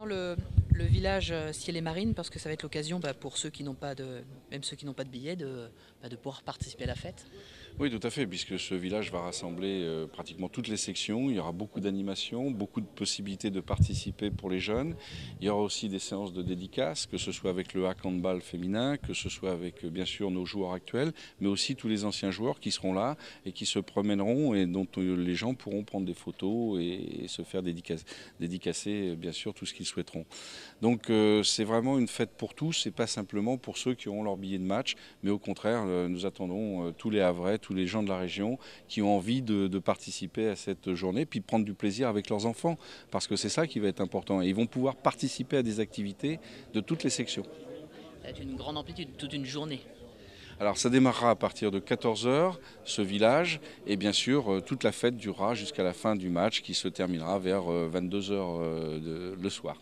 Le, le village Ciel et Marine, parce que ça va être l'occasion pour ceux qui n'ont pas de, même ceux qui n'ont pas de billets, de pouvoir participer à la fête. Oui, tout à fait, puisque ce village va rassembler pratiquement toutes les sections. Il y aura beaucoup d'animations, beaucoup de possibilités de participer pour les jeunes. Il y aura aussi des séances de dédicaces, que ce soit avec le hack handball féminin, que ce soit avec bien sûr nos joueurs actuels, mais aussi tous les anciens joueurs qui seront là et qui se promèneront et dont les gens pourront prendre des photos et se faire dédicacer bien sûr tout ce qu'ils souhaiteront. Donc c'est vraiment une fête pour tous et pas simplement pour ceux qui auront leur billet de match, mais au contraire, nous attendons tous les Havrais, tous les gens de la région qui ont envie de participer à cette journée, puis prendre du plaisir avec leurs enfants, parce que c'est ça qui va être important. Et ils vont pouvoir participer à des activités de toutes les sections. Ça va être une grande amplitude, toute une journée. Alors ça démarrera à partir de 14 heures, ce village, et bien sûr toute la fête durera jusqu'à la fin du match qui se terminera vers 22 heures le soir.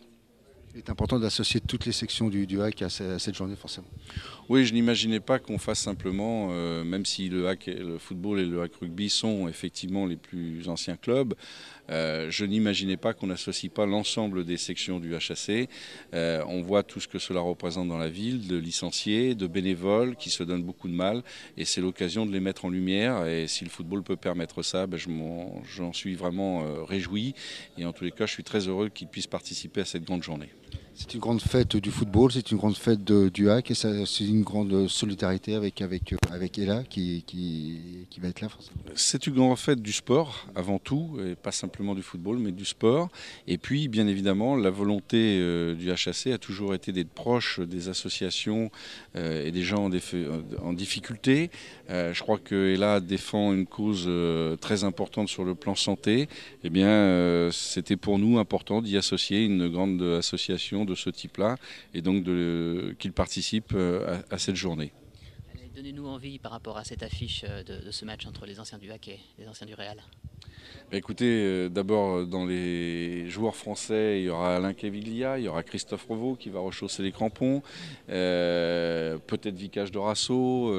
Il est important d'associer toutes les sections du hack à cette journée, forcément. Oui, je n'imaginais pas qu'on fasse simplement, même si le football et le hack rugby sont effectivement les plus anciens clubs, je n'imaginais pas qu'on n'associe pas l'ensemble des sections du HAC. On voit tout ce que cela représente dans la ville, de licenciés, de bénévoles qui se donnent beaucoup de mal, et c'est l'occasion de les mettre en lumière. Et si le football peut permettre ça, j'en suis vraiment réjoui. Et en tous les cas, je suis très heureux qu'ils puissent participer à cette grande journée. C'est une grande fête du football, c'est une grande fête du hack et c'est une grande solidarité avec Ella qui va être là, forcément. C'est une grande fête du sport avant tout, et pas simplement du football, mais du sport. Et puis, bien évidemment, la volonté du HAC a toujours été d'être proche des associations et des gens en difficulté. Je crois qu'Ella défend une cause très importante sur le plan santé. Eh bien, c'était pour nous important d'y associer une grande association de ce type-là, et donc qu'il participe à cette journée. Allez, donnez-nous envie par rapport à cette affiche de ce match entre les anciens du HAC et les anciens du Real. Écoutez, d'abord dans les joueurs français, il y aura Alain Caviglia, il y aura Christophe Revaux qui va rechausser les crampons, peut-être Vicage Dorasso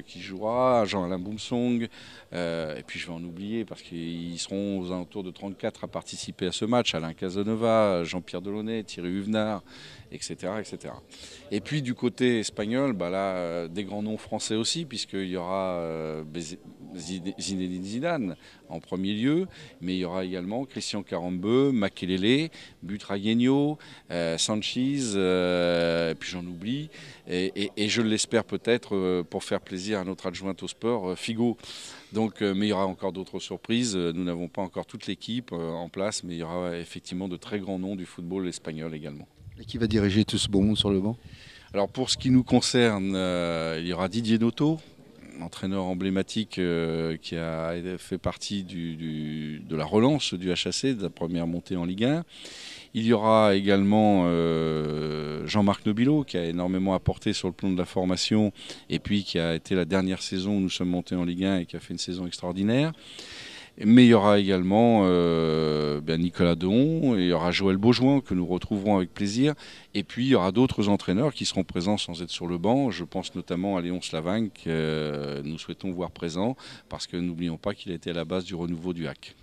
qui jouera, Jean-Alain Boumsong, et puis je vais en oublier parce qu'ils seront aux alentours de 34 à participer à ce match, Alain Casanova, Jean-Pierre Delaunay, Thierry Huvenard, etc., etc. Et puis du côté espagnol, là, des grands noms français aussi, puisqu'il y aura Zinedine Zidane en premier lieu, mais il y aura également Christian Carambeu, Makelele, Butragueño, Sanchez, et puis j'en oublie, et je l'espère peut-être pour faire plaisir à notre adjointe au sport, Figo. Donc, mais il y aura encore d'autres surprises. Nous n'avons pas encore toute l'équipe en place, mais il y aura effectivement de très grands noms du football espagnol également. Et qui va diriger tout ce beau monde sur le banc? Alors pour ce qui nous concerne, il y aura Didier Noto, entraîneur emblématique qui a fait partie de la relance du HAC, de la première montée en Ligue 1. Il y aura également Jean-Marc Nobilo qui a énormément apporté sur le plan de la formation et puis qui a été la dernière saison où nous sommes montés en Ligue 1 et qui a fait une saison extraordinaire. Mais il y aura également Nicolas Dehon, il y aura Joël Beaujoin que nous retrouverons avec plaisir. Et puis il y aura d'autres entraîneurs qui seront présents sans être sur le banc. Je pense notamment à Léon Slavagne que nous souhaitons voir présent parce que n'oublions pas qu'il a été à la base du renouveau du HAC.